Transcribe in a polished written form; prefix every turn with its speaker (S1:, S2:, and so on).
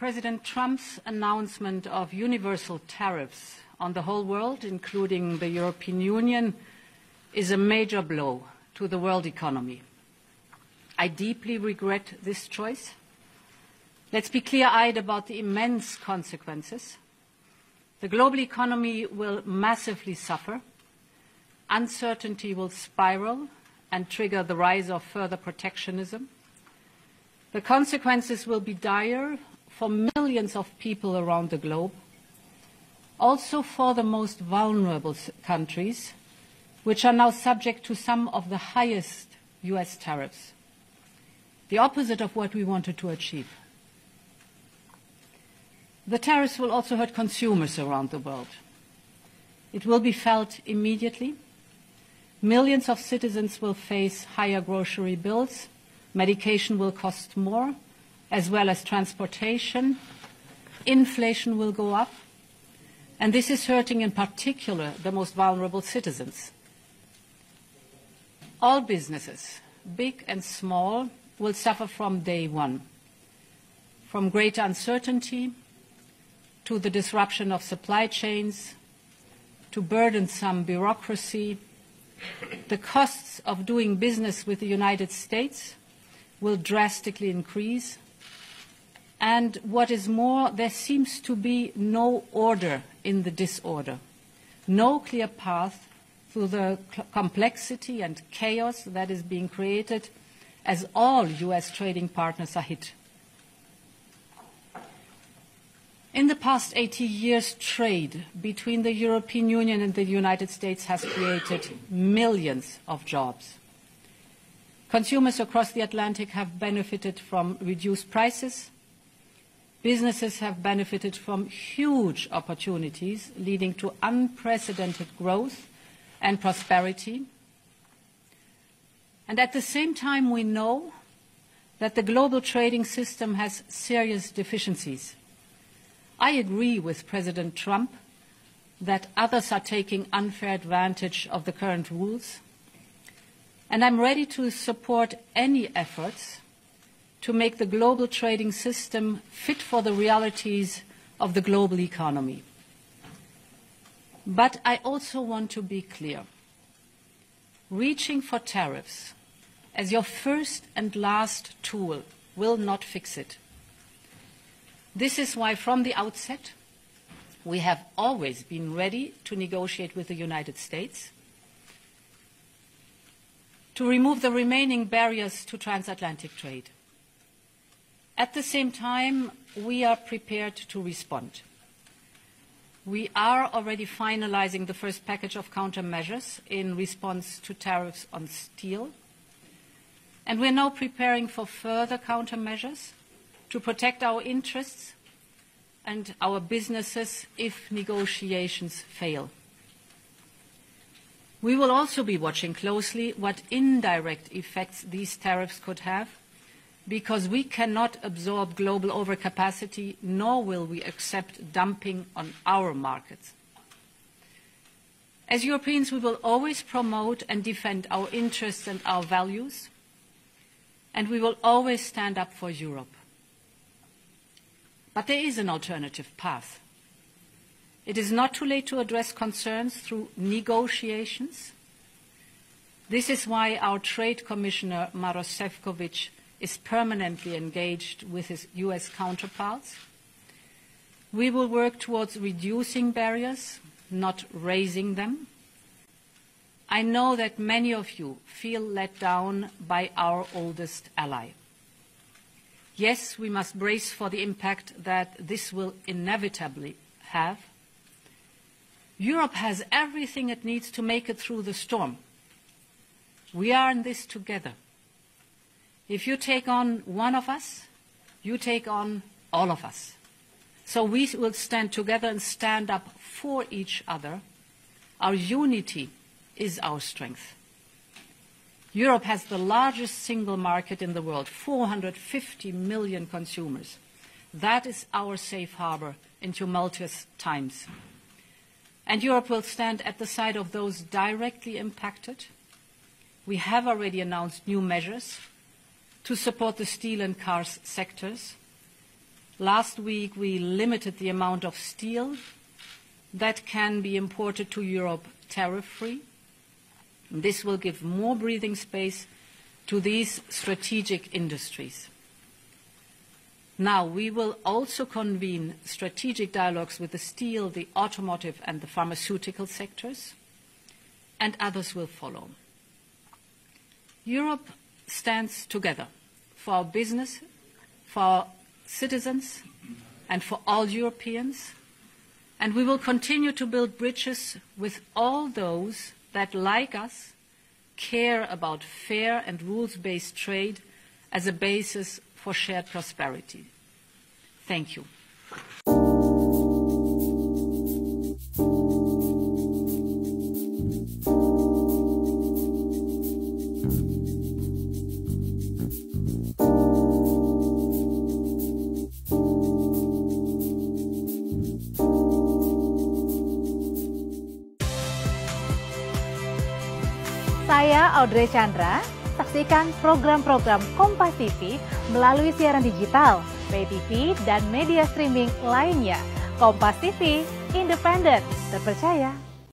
S1: President Trump's announcement of universal tariffs on the whole world, including the European Union, is a major blow to the world economy. I deeply regret this choice. Let's be clear-eyed about the immense consequences. The global economy will massively suffer. Uncertainty will spiral and trigger the rise of further protectionism. The consequences will be dire for millions of people around the globe, also for the most vulnerable countries, which are now subject to some of the highest US tariffs, the opposite of what we wanted to achieve. The tariffs will also hurt consumers around the world. It will be felt immediately. Millions of citizens will face higher grocery bills. Medication will cost more, as well as transportation. Inflation will go up. And this is hurting in particular the most vulnerable citizens. All businesses, big and small, will suffer from day one, from greater uncertainty to the disruption of supply chains, to burdensome bureaucracy. The costs of doing business with the United States will drastically increase. And what is more, there seems to be no order in the disorder, no clear path through the complexity and chaos that is being created as all US trading partners are hit. In the past 80 years, trade between the European Union and the United States has created millions of jobs. Consumers across the Atlantic have benefited from reduced prices. Businesses have benefited from huge opportunities, leading to unprecedented growth and prosperity. And at the same time, we know that the global trading system has serious deficiencies. I agree with President Trump that others are taking unfair advantage of the current rules, and I'm ready to support any efforts to make the global trading system fit for the realities of the global economy. But I also want to be clear. Reaching for tariffs as your first and last tool will not fix it. This is why, from the outset, we have always been ready to negotiate with the United States to remove the remaining barriers to transatlantic trade. At the same time, we are prepared to respond. We are already finalizing the first package of countermeasures in response to tariffs on steel, and we're now preparing for further countermeasures to protect our interests and our businesses if negotiations fail. We will also be watching closely what indirect effects these tariffs could have, because we cannot absorb global overcapacity, nor will we accept dumping on our markets. As Europeans, we will always promote and defend our interests and our values, and we will always stand up for Europe. But there is an alternative path. It is not too late to address concerns through negotiations. This is why our Trade Commissioner, Maroš Šefčovič, is permanently engaged with his US counterparts. We will work towards reducing barriers, not raising them. I know that many of you feel let down by our oldest ally. Yes, we must brace for the impact that this will inevitably have. Europe has everything it needs to make it through the storm. We are in this together. If you take on one of us, you take on all of us. So we will stand together and stand up for each other. Our unity is our strength. Europe has the largest single market in the world, 450 million consumers. That is our safe harbor in tumultuous times. And Europe will stand at the side of those directly impacted. We have already announced new measures to support the steel and cars sectors. Last week, we limited the amount of steel that can be imported to Europe tariff-free. This will give more breathing space to these strategic industries. Now, we will also convene strategic dialogues with the steel, the automotive and the pharmaceutical sectors, and others will follow. Europe stands together for our business, for our citizens, and for all Europeans, and we will continue to build bridges with all those that, like us, care about fair and rules-based trade as a basis for shared prosperity. Thank you.
S2: Saya Audrey Chandra, saksikan program-program Kompas TV melalui siaran digital, pay TV, dan media streaming lainnya. Kompas TV, independen, terpercaya.